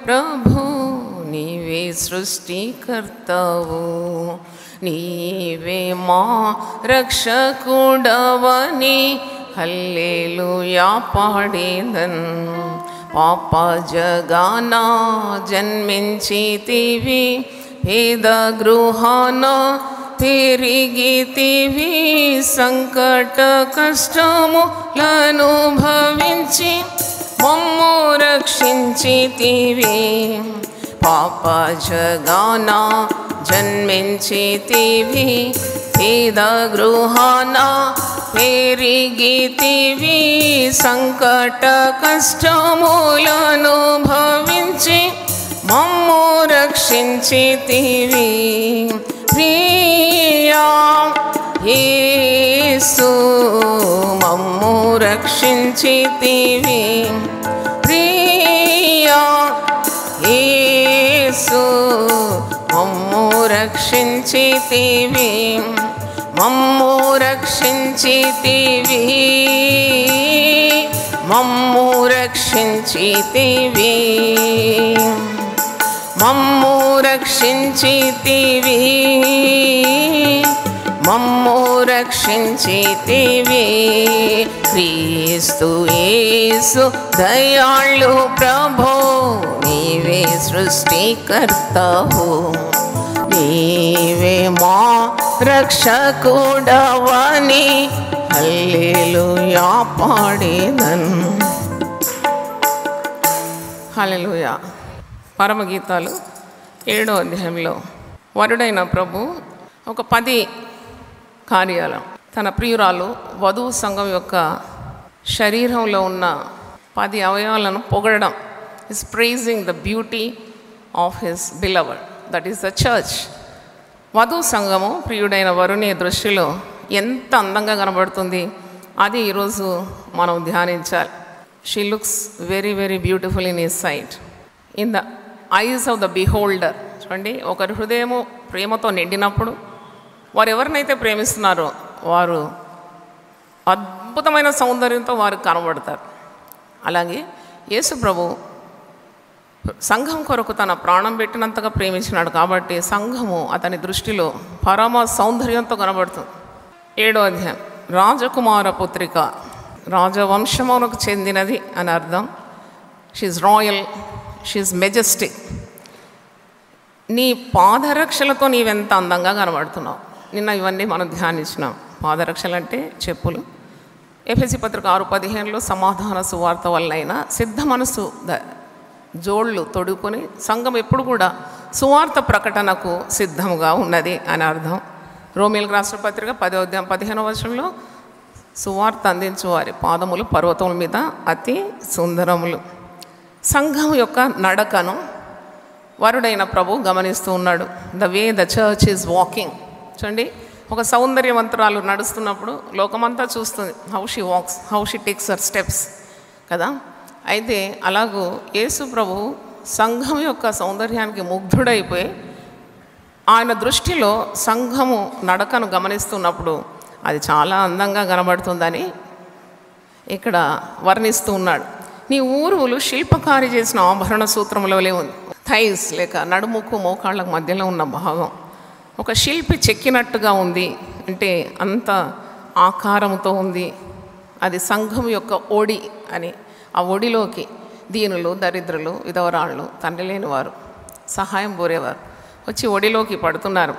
ప్రభు నీవే సృష్టికర్తవు, నీవే మా రక్షకుడవని హల్లెలూయా పాడేదన్. పాప జగాన జన్మించితివి, పేద గృహాన తిరిగితివి, సంకట కష్టములను భవించి మమ్ము రక్షించితివి. పాప జగాన జన్మించితివి, పేద గృహాన పెరిగితివి, సంకట కష్టములను భవించి మమ్ము రక్షించితివి. ప్రియా యేసు మమ్ము రక్షించితివి, ప్రియా యేసు మమ్ము రక్షించితివి, మమ్ము రక్షించితివి, మమ్ము రక్షించితివి, మమ్ము రక్షించితివి, మమ్ము రక్షించితివి. క్రీస్తు యేసు దయాళు ప్రభో నీవే సృష్టికర్తవు, నీవే మా రక్షకుడవని హల్లెలూయా పాడేదన్. హల్లెలూయా. పరమగీతాలు 7వ అధ్యాయంలో వరుడైన ప్రభు ఒక 10 కార్యాలు తన ప్రియురాలు వధువు సంఘం యొక్క శరీరంలో ఉన్న 10 అవయవాలను పొగడడం. Is praising the beauty of his beloved, that is the church. వధువు సంఘము ప్రియుడైన వరుని దృష్టిలో ఎంత అందంగా కనబడుతుంది, అది ఈరోజు మనం ధ్యానించాలి. She looks very very beautiful in his sight, in the eyes of the beholder. చూడండి, ఒకరి హృదయము ప్రేమతో నిండినప్పుడు వారు ఎవరినైతే ప్రేమిస్తున్నారో వారు అద్భుతమైన సౌందర్యంతో వారు కనబడతారు. అలాగే యేసు ప్రభు సంఘం కొరకు తన ప్రాణం పెట్టినంతగా ప్రేమించినాడు కాబట్టి సంఘము అతని దృష్టిలో పరమ సౌందర్యంతో కనబడుతుంది. 7వ అధ్యాయం రాజకుమార పుత్రిక, రాజవంశమునకు చెందినది అని అర్థం. She royal, she majestic. నీ పాదరక్షలతో నీవెంత అందంగా కనబడుతున్నావు. నిన్న ఇవన్నీ మనం ధ్యానించినాం. పాదరక్షలు అంటే చెప్పులు. ఎఫెసీ పత్రిక 6:15 సమాధాన సువార్త వల్లైనా సిద్ధ మనసు జోళ్ళు తొడుక్కొని సంఘం ఎప్పుడు కూడా సువార్త ప్రకటనకు సిద్ధముగా ఉన్నది అని అర్థం. రోమీయులకు రాసిన పత్రిక 10వ అధ్యాయం 15వ వచనంలో సువార్త అందించు వారి పాదములు పర్వతముల మీద అతి సుందరములు. సంఘం యొక్క నడకను వరుడైన ప్రభు గమనిస్తూ ఉన్నాడు. The way the church is walking. చూడండి, ఒక సౌందర్యవంతురాలు నడుస్తున్నప్పుడు లోకమంతా చూస్తుంది how she wax, how she takes her steps కదా. అయితే అలాగూ యేసు ప్రభు సంఘం యొక్క సౌందర్యానికి ముగ్ధుడైపోయి ఆయన దృష్టిలో సంఘము నడకను గమనిస్తున్నప్పుడు అది చాలా అందంగా కనబడుతుందని ఇక్కడ వర్ణిస్తూ ఉన్నాడు. నీ ఊరువులు శిల్పకారి చేసిన ఆభరణ సూత్రములోనే ఉంది. థైస్ లేక నడుముకు మోకాళ్ళకు మధ్యలో ఉన్న భాగం ఒక శిల్పి చెక్కినట్టుగా ఉంది, అంటే అంత ఆకారంతో ఉంది. అది సంఘం యొక్క ఒడి అని. ఆ ఒడిలోకి దీనులు, దరిద్రులు, విధవరాళ్ళు, తండ్రి లేని వారు, సహాయం కోరేవారు వచ్చి ఒడిలోకి పడుతున్నారు.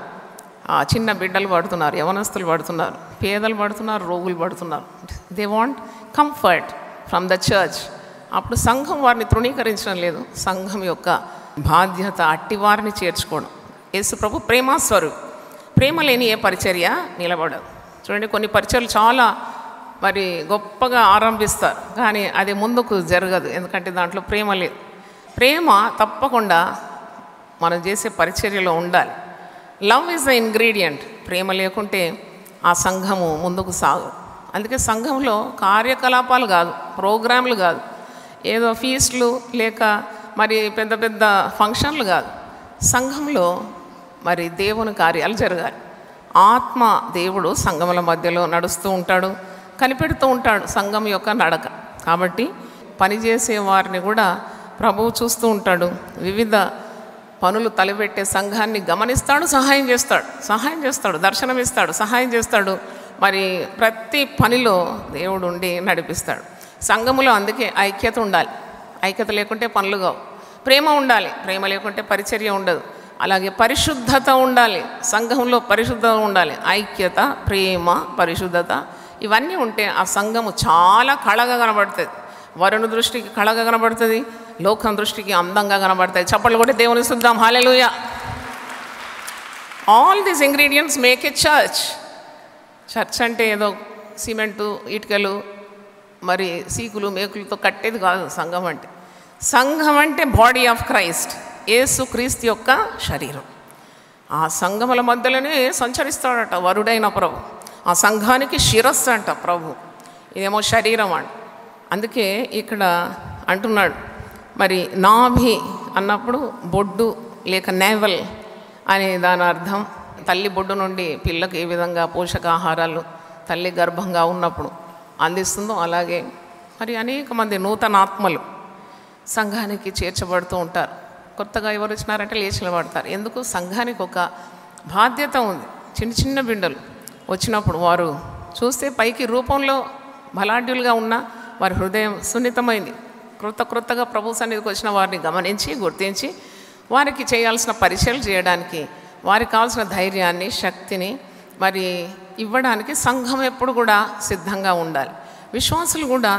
ఆ చిన్న బిడ్డలు పడుతున్నారు, యవనస్తులు పడుతున్నారు, పేదలు పడుతున్నారు, రోగులు పడుతున్నారు. They want comfort from the church. అప్పుడు సంఘం వారిని తృణీకరించడం లేదు. సంఘం యొక్క బాధ్యత అట్టివారిని చేర్చుకోవడం. యేసు ప్రభు ప్రేమస్వరూపి. ప్రేమ లేని ఏ పరిచర్య నిలబడదు. చూడండి, కొన్ని పరిచర్యలు చాలా మరి గొప్పగా ఆరంభిస్తారు, కానీ అది ముందుకు జరగదు, ఎందుకంటే దాంట్లో ప్రేమ లేదు. ప్రేమ తప్పకుండా మనం చేసే పరిచర్యలో ఉండాలి. Love is the ingredient. ప్రేమ లేకుంటే ఆ సంఘము ముందుకు సాగు. అందుకే సంఘంలో కార్యకలాపాలు కాదు, ప్రోగ్రాంలు కాదు, ఏదో ఫీస్టులు లేక మరి పెద్ద పెద్ద ఫంక్షన్లు కాదు. సంఘంలో మరి దేవుని కార్యాలు జరగాలి. ఆత్మ దేవుడు సంఘముల మధ్యలో నడుస్తూ ఉంటాడు, కనిపెడుతూ ఉంటాడు సంఘం యొక్క నడక. కాబట్టి పనిచేసే వారిని కూడా ప్రభువు చూస్తూ ఉంటాడు. వివిధ పనులు తలపెట్టే సంఘాన్ని గమనిస్తాడు, సహాయం చేస్తాడు, దర్శనమిస్తాడు, సహాయం చేస్తాడు. మరి ప్రతి పనిలో దేవుడు ఉండి నడిపిస్తాడు. సంఘములో అందుకే ఐక్యత ఉండాలి. ఐక్యత లేకుంటే పనులు కావు. ప్రేమ ఉండాలి, ప్రేమ లేకుంటే పరిచర్య ఉండదు. అలాగే పరిశుద్ధత ఉండాలి, సంఘంలో పరిశుద్ధత ఉండాలి. ఐక్యత, ప్రేమ, పరిశుద్ధత ఇవన్నీ ఉంటే ఆ సంఘము చాలా కళగా కనబడుతుంది. వరుణ దృష్టికి కళగా కనబడుతుంది, లోకం దృష్టికి అందంగా కనబడతాయి. చప్పట్లు కొట్టి దేవుని స్తుతిద్దాం. Hallelujah. All these ingredients make a church. Church అంటే ఏదో సిమెంటు, ఇటుకలు, మరి సీకులు, మేకులతో కట్టేది కాదు సంఘం అంటే. సంఘం అంటే బాడీ ఆఫ్ క్రైస్ట్, యేసు క్రీస్తు యొక్క శరీరం. ఆ సంఘముల మధ్యలోనే సంచరిస్తాడట వరుడైన ప్రభు. ఆ సంఘానికి శిరస్సు అంట ప్రభు, ఇదేమో శరీరం అంట. అందుకే ఇక్కడ అంటున్నాడు, మరి నాభి అన్నప్పుడు బొడ్డు లేక నేవల్ అనే దాని అర్థం. తల్లి బొడ్డు నుండి పిల్లకు ఏ విధంగా పోషకాహారాలు తల్లి గర్భంగా ఉన్నప్పుడు అందిస్తుందో అలాగే మరి అనేక మంది నూతన ఆత్మలు సంఘానికి చేర్చబడుతూ ఉంటారు. కొత్తగా ఎవరు వచ్చినారంటే లేచి నిలబడతారు. ఎందుకు? సంఘానికి ఒక బాధ్యత ఉంది. చిన్న చిన్న బిడ్డలు వచ్చినప్పుడు వారు చూస్తే పైకి రూపంలో బలాఢ్యులుగా ఉన్న వారి హృదయం సున్నితమైంది. క్రొత్తగా ప్రభు సన్నిధికి వచ్చిన వారిని గమనించి గుర్తించి వారికి చేయాల్సిన పరిచయాలు చేయడానికి, వారికి కావాల్సిన ధైర్యాన్ని, శక్తిని మరి ఇవ్వడానికి సంఘం ఎప్పుడు కూడా సిద్ధంగా ఉండాలి. విశ్వాసులు కూడా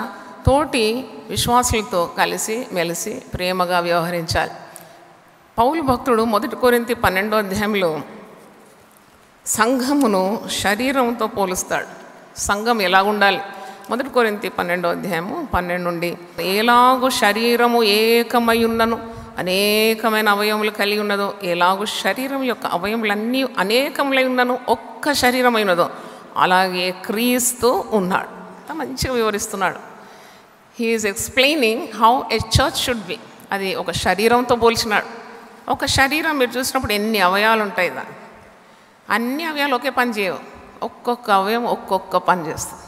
తోటి విశ్వాసులతో కలిసి మెలిసి ప్రేమగా వ్యవహరించాలి. పౌలు భక్తుడు 1 కొరింథీ 12వ అధ్యాయంలో సంఘమును శరీరంతో పోలుస్తాడు. సంఘం ఎలా ఉండాలి? 1 కొరింథీ 12వ అధ్యాయము 12 నుండి, ఎలాగూ శరీరము ఏకమై ఉన్నను అనేకమైన అవయములు కలిగి ఉన్నదో, ఎలాగూ శరీరం యొక్క అవయములన్నీ అనేకములై ఉన్నను ఒక్క శరీరమైనదో, అలాగే క్రీస్తు ఉన్నాడు. మంచిగా వివరిస్తున్నాడు. He is explaining how a church should be. అది ఒక శరీరంతో పోల్చినాడు. ఒక శరీరం మీరు చూసినప్పుడు ఎన్ని అవయవాలు ఉంటాయి దాన్ని. అన్ని అవయవాలు ఒకే పని చేయవు. ఒక్కొక్క అవయవం ఒక్కొక్క పని చేస్తుంది.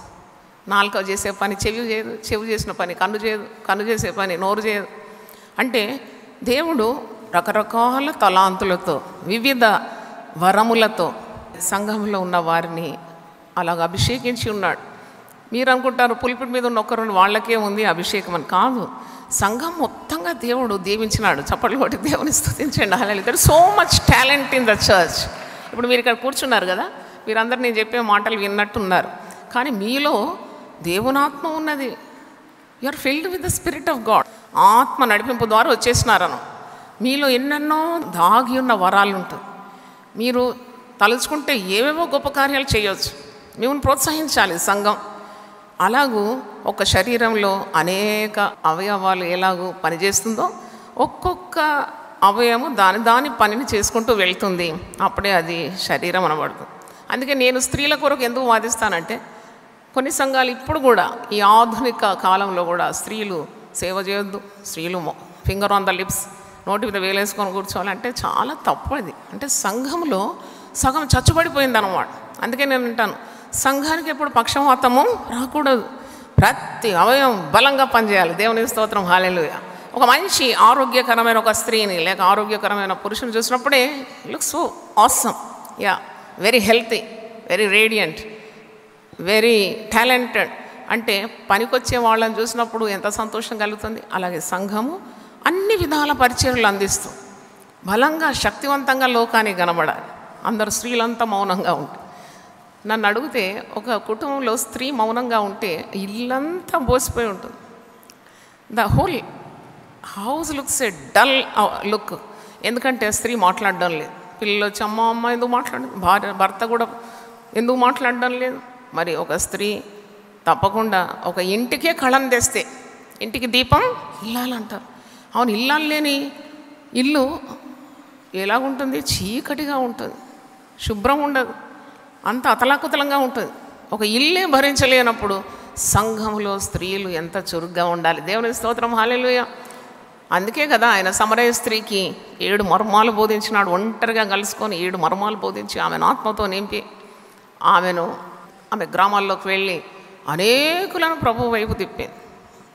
నాలుక చేసే పని చెవి చేయదు, చెవి చేసిన పని కన్ను చేయదు, కన్ను చేసే పని నోరు చేయదు. అంటే దేవుడు రకరకాల తలాంతులతో, వివిధ వరములతో సంఘంలో ఉన్న వారిని అలాగ అభిషేకించి ఉన్నాడు. మీరు అనుకుంటారు పులిపిడి మీద ఉన్న ఒక్కరు వాళ్ళకే ఉంది అభిషేకం అని. కాదు, సంఘం మొత్తంగా దేవుడు దీవించినాడు. చప్పట్లు కొట్టి దేవుని స్తుతించండి. Hallelujah. There so much talent in the church. ఇప్పుడు మీరు ఇక్కడ కూర్చున్నారు కదా, మీరందరూ నేను చెప్పే మాటలు విన్నట్టున్నారు. కానీ మీలో దేవునాత్మ ఉన్నది. You are filled with the spirit of God. ఆత్మ నడిపింపు ద్వారా వచ్చేసినారను. మీలో ఎన్నెన్నో దాగి ఉన్న వరాలు ఉంటుంది. మీరు తలుచుకుంటే ఏవేవో గొప్ప కార్యాలు చేయవచ్చు. మిమ్మల్ని ప్రోత్సహించాలి సంఘం. అలాగూ ఒక శరీరంలో అనేక అవయవాలు ఎలాగూ పనిచేస్తుందో ఒక్కొక్క అవయవము దాని పనిని చేసుకుంటూ వెళ్తుంది. అప్పుడే అది శరీరం అనబడుతుంది. అందుకే నేను స్త్రీల కొరకు ఎందుకు వాదిస్తానంటే, కొన్ని సంఘాలు ఇప్పుడు కూడా ఈ ఆధునిక కాలంలో కూడా స్త్రీలు సేవ చేయొద్దు, స్త్రీలు ఫింగర్ ఆన్ ద లిప్స్, నోటి మీద వేలేసుకొని కూర్చోవాలంటే చాలా తప్పు అది. అంటే సంఘంలో సగం చచ్చుబడిపోయింది అన్నమాట. అందుకే నేను అంటాను, సంఘానికి ఎప్పుడు పక్షవాతము రాకూడదు. ప్రతి అవయవం బలంగా పనిచేయాలి. దేవుని స్తోత్రం. హల్లెలూయా. ఒక మంచి ఆరోగ్యకరమైన ఒక స్త్రీని లేక ఆరోగ్యకరమైన పురుషుని చూసినప్పుడే looks so awesome, yeah, very healthy, very radiant, very talented. అంటే పనికొచ్చే వాళ్ళని చూసినప్పుడు ఎంత సంతోషం కలుగుతుంది. అలాగే సంఘము అన్ని విధాల పరిచర్యలు అందిస్తూ బలంగా శక్తివంతంగా లోకానికి కనబడాలి. అందరు స్త్రీలంతా మౌనంగా ఉంటారు. నన్ను అడిగితే ఒక కుటుంబంలో స్త్రీ మౌనంగా ఉంటే ఇల్లంతా బోసిపోయి ఉంటుంది. The whole house looks A dull look. ఎందుకంటే స్త్రీ మాట్లాడడం లేదు. పిల్లలు వచ్చి అమ్మ ఎందుకు మాట్లాడదు, భర్త కూడా ఎందుకు మాట్లాడడం లేదు. మరి ఒక స్త్రీ తప్పకుండా ఒక ఇంటికే కళను తెస్తే, ఇంటికి దీపం ఇల్లాలంటారు. అవును, ఇల్లాలు లేని ఇల్లు ఎలాగుంటుంది? చీకటిగా ఉంటుంది, శుభ్రం ఉండదు, అంత అతలాకుతలంగా ఉంటుంది. ఒక ఇల్లే భరించలేనప్పుడు సంఘంలో స్త్రీలు ఎంత చురుగ్గా ఉండాలి. దేవుని స్తోత్రం. హల్లెలూయా. అందుకే కదా ఆయన సమరయ స్త్రీకి 7 మర్మాలు బోధించినాడు. ఒంటరిగా కలుసుకొని 7 మర్మాలు బోధించి ఆమెను ఆత్మతో నింపి ఆమె గ్రామాల్లోకి వెళ్ళి అనేకులను ప్రభు వైపు తిప్పింది.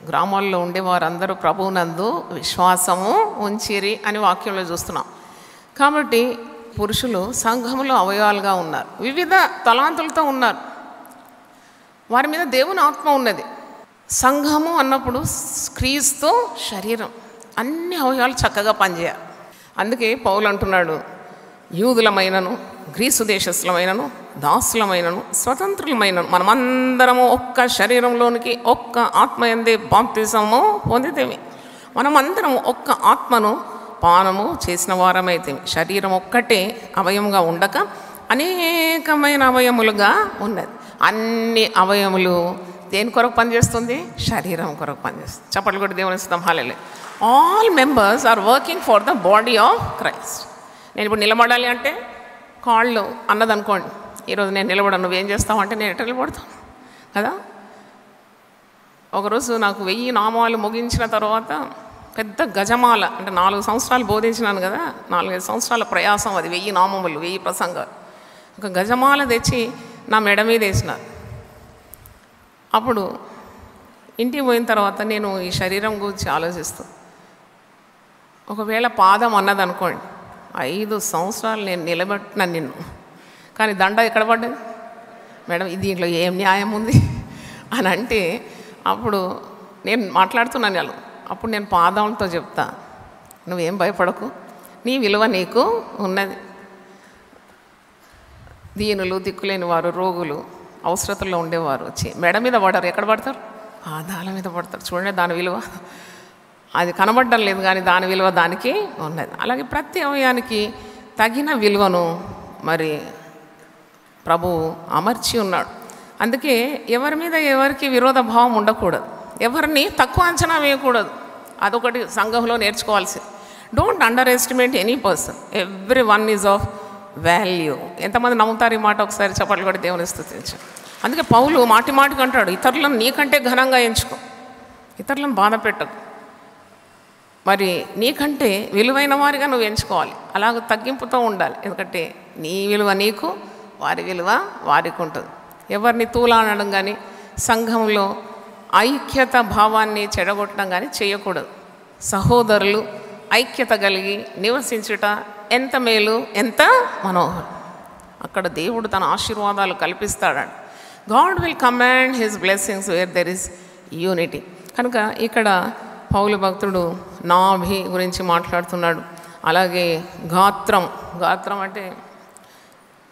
గ్రామాల్లో ఉండేవారందరూ ప్రభువునందు విశ్వాసము ఉంచిరి అని వాక్యంలో చూస్తున్నాం. కాబట్టి పురుషులు సంఘములో అవయవాలుగా ఉన్నారు, వివిధ తలాంతులతో ఉన్నారు, వారి మీద దేవుని ఆత్మ ఉన్నది. సంఘము అన్నప్పుడు క్రీస్తు శరీరం, అన్ని అవయవాలు చక్కగా పనిచేయాలి. అందుకే పౌలు అంటున్నాడు, యూదులమైనను గ్రీసు దేశస్థులమైనను దాసులమైనను స్వతంత్రులమైనను మనమందరము ఒక్క శరీరంలోనికి ఒక్క ఆత్మయందే బాప్తిసము పొందితేమి. మనమందరం ఒక్క ఆత్మను పానము చేసిన వారమైతే, శరీరం ఒక్కటే అవయముగా ఉండక అనేకమైన అవయములుగా ఉన్నది. అన్ని అవయములు దేని కొరకు పనిచేస్తుంది? శరీరం కొరకు పనిచేస్తుంది. చప్పట్లు కొట్టి దేవుని స్తుతం. Hallelujah. All members are working for the body of Christ. నేను ఇప్పుడు నిలబడాలి అంటే కాళ్ళు అన్నదనుకోండి, ఈరోజు నేను నిలబడను, నువ్వేం చేస్తావు అంటే నేను ఎట్లా నిలబడతాను కదా. ఒకరోజు నాకు 1000 నామాలు ముగించిన తర్వాత పెద్ద గజమాల, అంటే 4 సంవత్సరాలు బోధించినాను కదా, 4-5 సంవత్సరాల ప్రయాసం అది, 1000 నామములు, 1000 ప్రసంగాలు. ఒక గజమాల తెచ్చి నా మెడ మీద వేసినారు. అప్పుడు ఇంటికి పోయిన తర్వాత నేను ఈ శరీరం గురించి ఆలోచిస్తూ, ఒకవేళ పాదం అన్నదనుకోండి, 5 సంవత్సరాలు నేను నిలబెట్టిన నిన్ను, కానీ దండ ఎక్కడ పడ్డది? మేడం దీంట్లో ఏం న్యాయం ఉంది అని అంటే, అప్పుడు నేను మాట్లాడుతున్నాను వాళ్ళు, అప్పుడు నేను పాదంతో చెప్తా, నువ్వేం భయపడకు, నీ విలువ నీకు ఉన్నది. దీనులు, దిక్కులేని వారు, రోగులు, అవసరతల్లో ఉండేవారు వచ్చి మెడ మీద పడరు, ఎక్కడ పడతారు? పాదాల మీద పడతారు. చూడండి దాని విలువ, అది కనబడడం లేదు కానీ దాని విలువ దానికి ఉన్నది. అలాగే ప్రతి అవయానికి తగిన విలువను మరి ప్రభువు అమర్చి ఉన్నాడు. అందుకే ఎవరి మీద ఎవరికి విరోధ భావం ఉండకూడదు, ఎవరిని తక్కువ అంచనా వేయకూడదు. అదొకటి సంఘంలో నేర్చుకోవాల్సింది. Don't under estimate any person, every one is of value. ఎంతమంది నమ్ముతారు ఈ మాట? ఒకసారి చప్పట్లు కొట్టి దేవుని స్తుతించు. అందుకే పౌలు మాటి మాటికి అంటాడు, ఇతరులను నీకంటే ఘనంగా ఎంచుకో, ఇతరులను బాధ పెట్టకు, మరి నీకంటే విలువైన వారిగా నువ్వు ఎంచుకోవాలి. అలాగ తగ్గింపుతో ఉండాలి, ఎందుకంటే నీ విలువ నీకు, వారి విలువ వారికి ఉంటుంది. ఎవరిని తూలానడం కానీ సంఘంలో ఐక్యత భావాన్ని చెడగొట్టడం కానీ చేయకూడదు. సహోదరులు ఐక్యత కలిగి నివసించుట ఎంత మేలు, ఎంత మనోహరం. అక్కడ దేవుడు తన ఆశీర్వాదాలు కల్పిస్తాడండి. God will command his blessings where there is unity. కనుక ఇక్కడ పౌలు భక్తుడు నాభి గురించి మాట్లాడుతున్నాడు. అలాగే గాత్రం, గాత్రం అంటే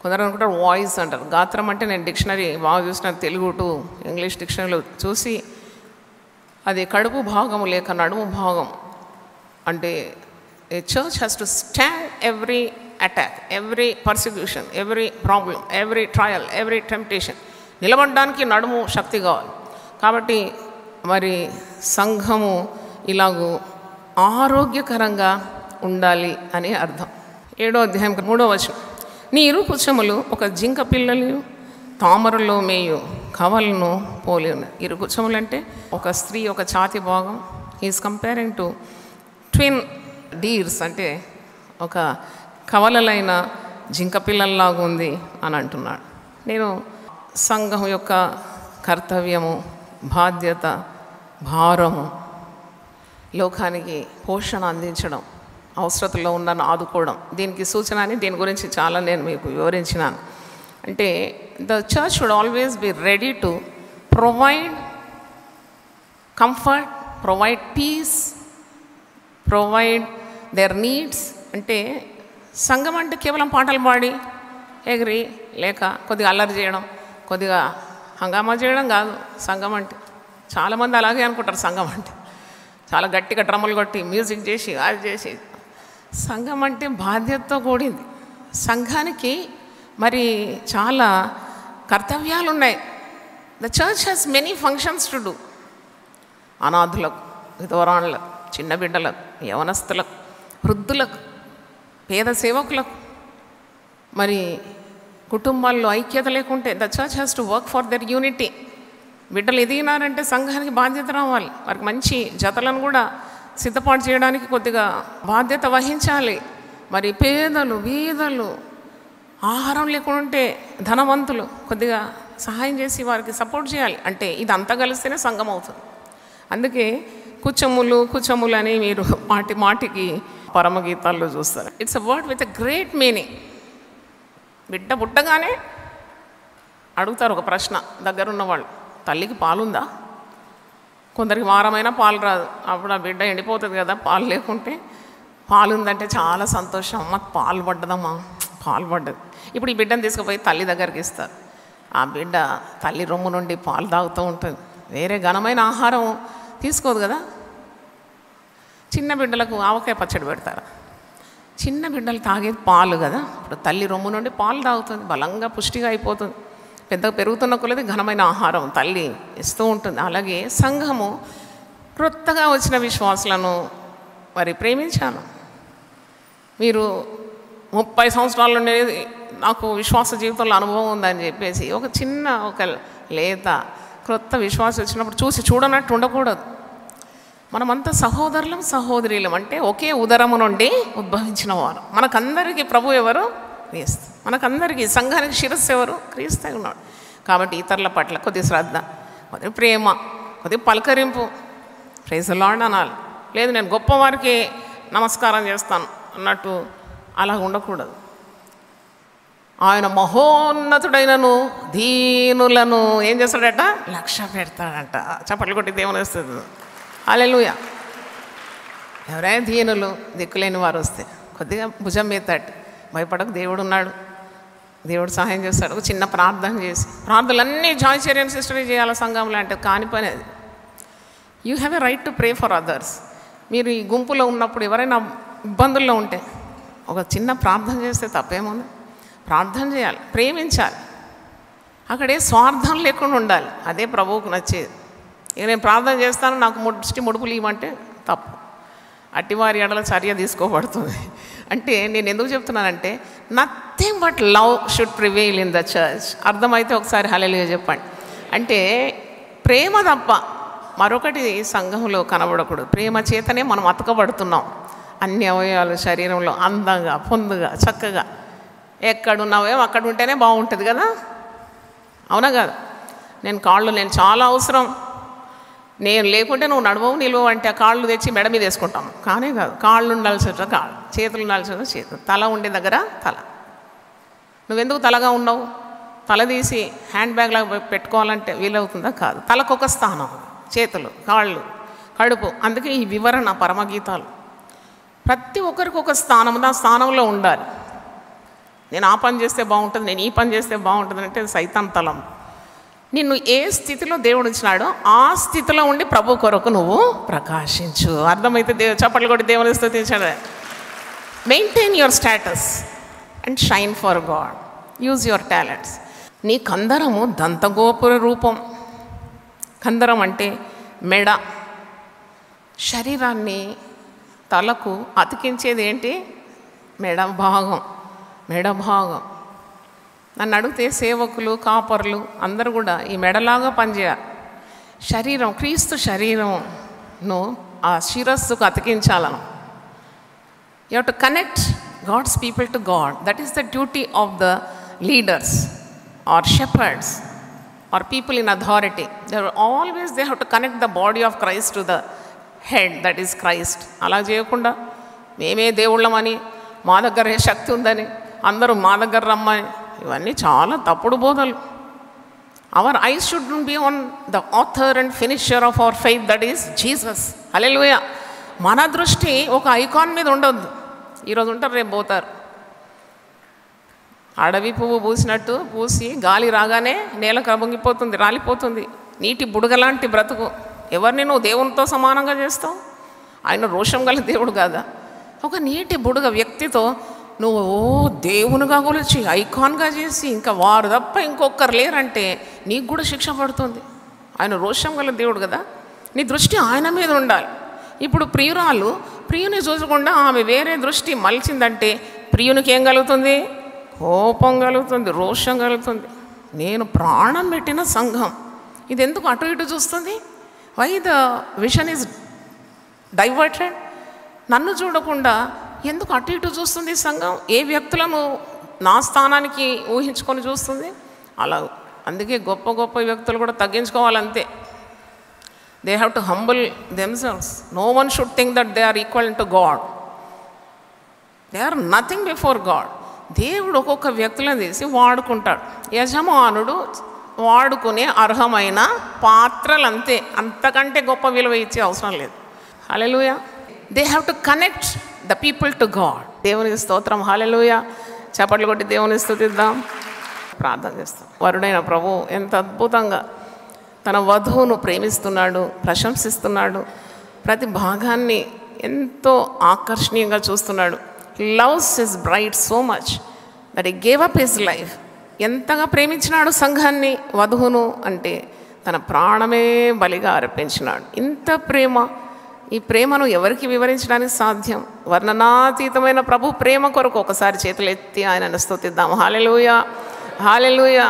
కొందరు అనుకుంటారు వాయిస్ అంటారు. గాత్రం అంటే నేను డిక్షనరీ బాగా చూసిన, తెలుగు టు ఇంగ్లీష్ డిక్షనరీలో చూసి, అది కడుపు భాగము లేక నడుము భాగం. అంటే a church has to stand every attack, every persecution, every problem, every trial, every temptation. నిలబడడానికి నడుము శక్తి కావాలి. కాబట్టి మరి సంఘము ఇలాగూ ఆరోగ్యకరంగా ఉండాలి అని అర్థం. 7వ అధ్యాయం 3వ వచనం, నీ ఇరు కుచములు ఒక జింక పిల్లలు తామరలో మేయు కవలను పోలి ఉన్నాయి. ఇరు కుచములు అంటే ఒక స్త్రీ ఒక ఛాతి భాగం. Is comparing to twin deers, అంటే ఒక కవలలైన జింక పిల్లల్లాగా ఉంది అని అంటున్నాడు. నేను సంఘం యొక్క కర్తవ్యము, బాధ్యత, భారము, లోకానికి పోషణ అందించడం, అవసరతలో ఉన్న ఆదుకోవడం, దీనికి సూచన అని దీని గురించి చాలా నేను మీకు వివరించినాను. అంటే the church should always be ready to provide comfort, provide peace, provide their needs. అంటే సంఘం అంటే కేవలం పాటలు పాడి ఎగిరి లేక కొద్దిగా అల్లరి చేయడం, కొద్దిగా హంగామా చేయడం కాదు సంఘం అంటే. చాలామంది అలాగే అనుకుంటారు సంఘం అంటే, చాలా గట్టిగా డ్రమ్ములు కొట్టి మ్యూజిక్ చేసి అది చేసి. సంఘం అంటే బాధ్యతతో కూడింది. సంఘానికి మరి చాలా కర్తవ్యాలు ఉన్నాయి. The church has many functions to do. అనాథులకు, విధవరాళ్ళకు, చిన్న బిడ్డలకు, యవనస్తులకు, వృద్ధులకు, పేద సేవకులకు, మరి కుటుంబాల్లో ఐక్యత లేకుంటే the church has to work for their unity. బిడ్డలు ఎదిగినారంటే సంఘానికి బాధ్యత రావాలి. వారికి మంచి జతలను కూడా సిద్ధపాటు చేయడానికి కొద్దిగా బాధ్యత వహించాలి. మరి పేదలు, బీదలు, ఆహారం లేకుంటే ధనవంతులు కొద్దిగా సహాయం చేసి వారికి సపోర్ట్ చేయాలి. అంటే ఇదంతా కలిస్తేనే సంఘం అవుతుంది. అందుకే కుచములు అని మీరు మాటికి పరమగీతాల్లో చూస్తారు. It's a word with a great meaning. బిడ్డ పుట్టగానే అడుగుతారు ఒక ప్రశ్న దగ్గరున్న వాళ్ళు, తల్లికి పాలుందా? కొందరికి వారమైనా పాలు రాదు, అప్పుడు ఆ బిడ్డ ఎండిపోతుంది కదా పాలు లేకుంటే. పాలు ఉందంటే చాలా సంతోషం, అమ్మ పాలు పడ్డదమ్మా, పాలు పడ్డది. ఇప్పుడు ఈ బిడ్డను తీసుకుపోయి తల్లి దగ్గరికి ఇస్తారు. ఆ బిడ్డ తల్లి రొమ్ము నుండి పాలు తాగుతూ ఉంటుంది, వేరే ఘనమైన ఆహారం తీసుకోదు కదా. చిన్న బిడ్డలకు ఆవకాయ పచ్చడి పెడతారు, చిన్న బిడ్డలు తాగేది పాలు కదా. ఇప్పుడు తల్లి రొమ్ము నుండి పాలు తాగుతుంది, బలంగా పుష్టిగా అయిపోతుంది. పెద్దగా పెరుగుతున్న కొలది ఘనమైన ఆహారం తల్లి ఇస్తూ ఉంటుంది. అలాగే సంఘము క్రొత్తగా వచ్చిన విశ్వాసులను మరి ప్రేమించాను. మీరు 30 సంవత్సరాల నుండి నాకు విశ్వాస జీవితంలో అనుభవం ఉందని చెప్పేసి ఒక లేత క్రొత్త విశ్వాసం వచ్చినప్పుడు చూడనట్టు ఉండకూడదు. మనమంతా సహోదరులం సహోదరులం, అంటే ఒకే ఉదరము నుండి ఉద్భవించిన వారు. మనకందరికీ ప్రభు ఎవరు? క్రీస్తు. మనకందరికీ సంఘానికి శిరస్సు ఎవరు? క్రీస్తు ఉన్నాడు. కాబట్టి ఇతరుల పట్ల కొద్ది శ్రద్ధ, కొద్ది ప్రేమ, కొద్ది పలకరింపు, ప్రైజ్ ది లార్డ్ అనాలి. లేదు నేను గొప్పవారికి నమస్కారం చేస్తాను అన్నట్టు అలా ఉండకూడదు. ఆయన మహోన్నతుడైనను దీనులను ఏం చేస్తాడట? లక్ష్య పెడతాడంట. చప్పట్లు కొట్టి దేవుని వస్తుంది. హల్లెలూయా. ఎవరైనా దీనులు దిక్కులేని వారు వస్తే కొద్దిగా భుజం మీద తట్టి, భయపడకు, దేవుడు ఉన్నాడు, దేవుడు సహాయం చేస్తాడు. ఒక చిన్న ప్రార్థన చేసి, ప్రార్థనలన్నీ జాయ్ చెరియన్ సిస్టరే చేయాలి సంఘంలో అంటే కాని పని అది. You have a right to pray for others. మీరు ఈ గుంపులో ఉన్నప్పుడు ఎవరైనా ఇబ్బందుల్లో ఉంటే ఒక చిన్న ప్రార్థన చేస్తే తప్పేముంది? ప్రార్థన చేయాలి, ప్రేమించాలి, అక్కడే స్వార్థం లేకుండా ఉండాలి. అదే ప్రభువుకు నచ్చేది. ఇక నేను ప్రార్థన చేస్తాను, నాకు ముడుపులు ఇవ్వమంటే తప్పు. అట్టివారి ఎడల చర్య తీసుకోబడుతుంది. అంటే నేను ఎందుకు చెప్తున్నానంటే nothing but love should prevail in the church. అర్థమైతే ఒకసారి హల్లెలూయా చెప్పండి. అంటే ప్రేమ తప్ప మరొకటి సంఘంలో కనబడకూడదు. ప్రేమ చేతనే మనం అతకబడుతున్నాం. అన్ని అవయవాలు శరీరంలో అందంగా పొందుగా చక్కగా ఎక్కడున్నావేమో అక్కడ ఉంటేనే బాగుంటుంది కదా, అవునా కాదు? నేను చాలా అవసరం, నేను లేకుంటే నువ్వు నడవవు నిలువవు అంటే ఆ కాళ్ళు తెచ్చి మెడ మీద వేసుకుంటాం. కానే కాదు, కాళ్ళు ఉండాల్సిన కాళ్ళు, చేతులు ఉండాల్సిన చేతులు, తల ఉండే దగ్గర తల. నువ్వెందుకు తలగా ఉన్నావు? తల తీసి హ్యాండ్ బ్యాగ్లా పెట్టుకోవాలంటే వీలవుతుందా? కాదు. తలకొక స్థానం, చేతులు, కాళ్ళు, కడుపు. అందుకే ఈ వివరణ పరమగీతాలు. ప్రతి ఒక్కరికి ఒక స్థానం, ఆ స్థానంలో ఉండాలి. నేను ఆ పని చేస్తే బాగుంటుంది, నేను ఈ పని చేస్తే బాగుంటుంది అంటే సైతాన్ తలం. నిన్ను ఏ స్థితిలో దేవుడు ఇచ్చినాడో ఆ స్థితిలో ఉండి ప్రభు కొరకు నువ్వు ప్రకాశించు. అర్థమైతే చప్పట్లు కొట్టి దేవుని స్తుతించాడు. Maintain your status and shine for God. Use your talents. నీ కందరము దంతగోపుర రూపం. కందరం అంటే మెడ. శరీరాన్ని తలకు అతికించేది ఏంటి? మెడ భాగం. నన్ను అడిగితే సేవకులు, కాపర్లు అందరూ కూడా ఈ మెడలాగా పనిచేయాలి. శరీరం, క్రీస్తు శరీరంను ఆ శిరస్సుకు అతికించాలను. You have to connect God's people to God. That is the duty of the leaders or shepherds or people in authority. They have to connect the body of Christ to the head, that is Christ. అలా చేయకుండా మేమే దేవుళ్ళమని, మా దగ్గర శక్తి ఉందని, అందరూ మా దగ్గర రమ్మని, ఇవన్నీ చాలా తప్పుడు బోధలు. Our eyes should be on the author and finisher of our faith, that is Jesus. హల్లెలూయా. మన దృష్టి ఒక ఐకాన్ మీద ఉండొద్దు. ఈరోజు ఉంటారు, రేపు పోతారు. అడవి పువ్వు పూసినట్టు పూసి గాలి రాగానే నేల కబొంగిపోతుంది, రాలిపోతుంది. నీటి బుడగలాంటి బ్రతుకు. ఎవరిని నువ్వు దేవునితో సమానంగా చేస్తావు? ఆయన రోషం గల దేవుడు కాదా? ఒక నీటి బుడగ వ్యక్తితో నువ్వు దేవునిగా కొలిచి ఐకాన్గా చేసి ఇంకా వారు తప్ప ఇంకొకరు లేరంటే నీకు కూడా శిక్ష పడుతుంది. ఆయన రోషం గల దేవుడు కదా. నీ దృష్టి ఆయన మీద ఉండాలి. ఇప్పుడు ప్రియురాలు ప్రియుని చూసకుండా ఆమె వేరే దృష్టి మలిచిందంటే ప్రియునికి ఏం కలుగుతుంది? కోపం కలుగుతుంది, రోషం కలుగుతుంది. నేను ప్రాణం పెట్టిన సంఘం ఇది ఎందుకు అటు ఇటు చూస్తుంది? Why the vision is diverted? నన్ను చూడకుండా ఎందుకు అటు ఇటు చూస్తుంది సంఘం? ఏ వ్యక్తులను నా స్థానానికి ఊహించుకొని చూస్తుంది? అలా అందుకే గొప్ప గొప్ప వ్యక్తులు కూడా తగ్గించుకోవాలంతే. They have to humble themselves. No one should think that they are equal to God. They are nothing before God. దేవుడు ఒక్కొక్క వ్యక్తులను తీసి వాడుకుంటాడు. యజమానుడు వాడుకునే అర్హమైన పాత్రలు అంతే, అంతకంటే గొప్ప విలువ ఇచ్చే అవసరం లేదు. హల్లెలూయా. They have to connect the people to God. దేవునికి స్తోత్రం. హల్లెలూయా. చప్పట్లు కొట్టి దేవుని స్తుతిద్దాం, ప్రార్థన చేస్తాం. వరుడైన ప్రభు ఎంత అద్భుతంగా తన వధువును ప్రేమిస్తున్నాడు, ప్రశంసిస్తున్నాడు, ప్రతి భాగాన్ని ఎంతో ఆకర్షణీయంగా చూస్తున్నాడు. He loves his bride so much that he gave up his life. ఎంతగా ప్రేమించినాడు సంఘాన్ని, వధువును అంటే తన ప్రాణమే బలిగా అర్పించినాడు. ఇంత ప్రేమ, ఈ ప్రేమను ఎవరికి వివరించడానికి సాధ్యం? వర్ణనాతీతమైన ప్రభు ప్రేమ కొరకు ఒకసారి చేతులెత్తి ఆయనను స్తుతిద్దాం. హల్లెలూయా, హల్లెలూయా.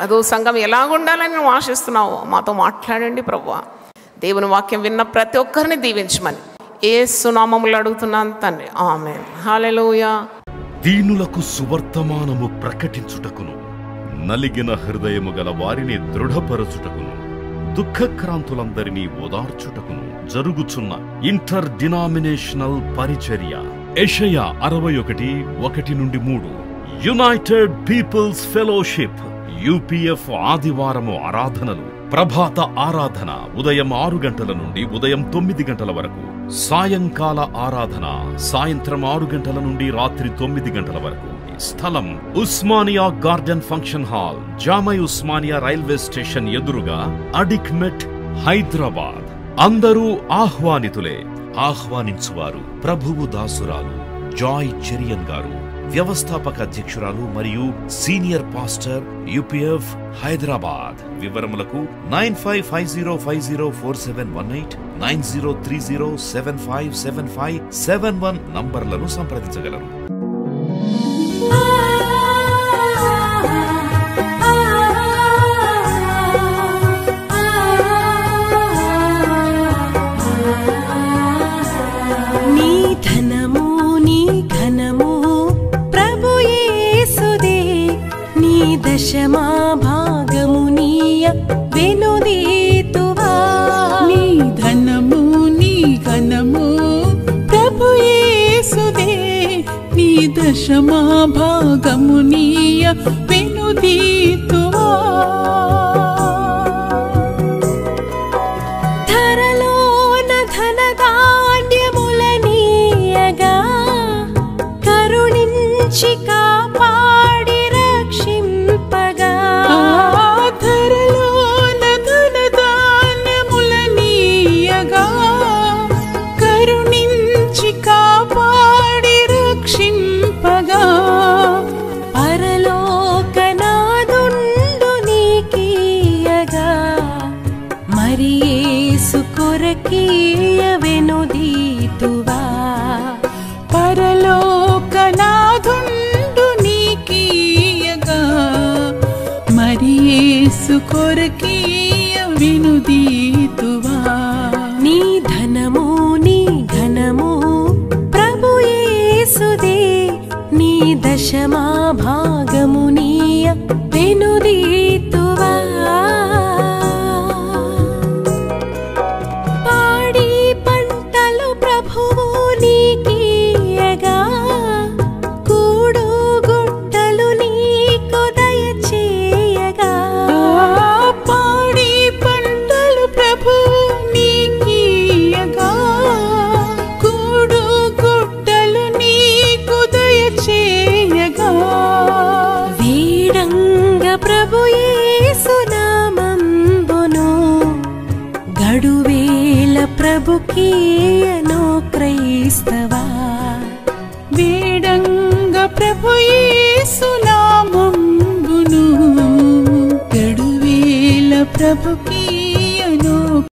అదో సంఘం ఎలాగుండాలని నువ్వు ఆశిస్తున్నావు, మాతో మాట్లాడండి ప్రభువా. దేవుని వాక్యం విన్న ప్రతి ఒక్కరిని దీవించమని యేసు నామములో అడుగుతున్నాను తండ్రి, ఆమేన్. హల్లెలూయా. దీనులకు సువర్తమానము ప్రకటించుటకును, నలిగిన హృదయము గల వారిని దృఢపరచుటకును, దుఃఖక్రాంతులందరినీ ఓదార్చుటకును జరుగుచున్న ఇంటర్ డినామినేషనల్ పరిచర్య. యెషయా 61:1-3. యునైటెడ్ పీపుల్స్ ఫెలోషిప్ UPF ఆదివారము ఆరాధనలు. ప్రభాత ఆరాధన ఉదయం 6 గంటల నుండి ఉదయం 9 గంటల వరకు. సాయంకాల ఆరాధన సాయంత్రం 6 గంటల నుండి రాత్రి 9 గంటల వరకు. స్థలం Osmania garden function hall, జామై Osmania railway station ఎదురుగా, అడిక్మెట్, హైదరాబాద్. అందరూ ఆహ్వానితులే. ఆహ్వానించువారు ప్రభువు దాసురాలు జాయ్ చెరియన్ గారు, వ్యవస్థాపక అధ్యక్షురాలు మరియు సీనియర్ పాస్టర్ UPF హైదరాబాద్. వివరములకు 9550504718, 9030757571 నంబర్లను సంప్రదించగలరు. దశమా భాగమునీయ వెనుదీతువా. నీ ధనము నీ ఘనము ప్రభు యేసుదే, నీ దశమా భాగమునీయ వెనుదీతువా. ధరలోన ధనధాన్యములనీయగా కరుణించి కాపాడి రక్షింపగా. ధరలోన ధనధాన్యములనీయగా కరుణించి కాపాడి రక్షింపగా. పరలోకనాదుండు నీకీయగా మరి యేసు కొరకీయ వెనుదీతువా. పరలోకనాదుండు నీకీయగా మరి యేసు కొరకీయ వెనుదీతువా. నీ ధనము నీ ఘనము ప్రభు యేసుదే, నీ దశమా భాగమునీయ వెనుదీతువా. పాడి పంటలు ప్రభువు నీకీయగా కూడు గుట్టలు నీకు దయచేయగా. పాడి పంటలు ప్రభువు నీకీయగా కూడు గుట్టలు నీకు దయచేయగా. వీడంగ ప్రభు యేసు నామంబును గడువేల ప్రభుకీయను క్రైస్తవా. వీడంగ ప్రభు యేసు నామంబును గడువేల ప్రభుకి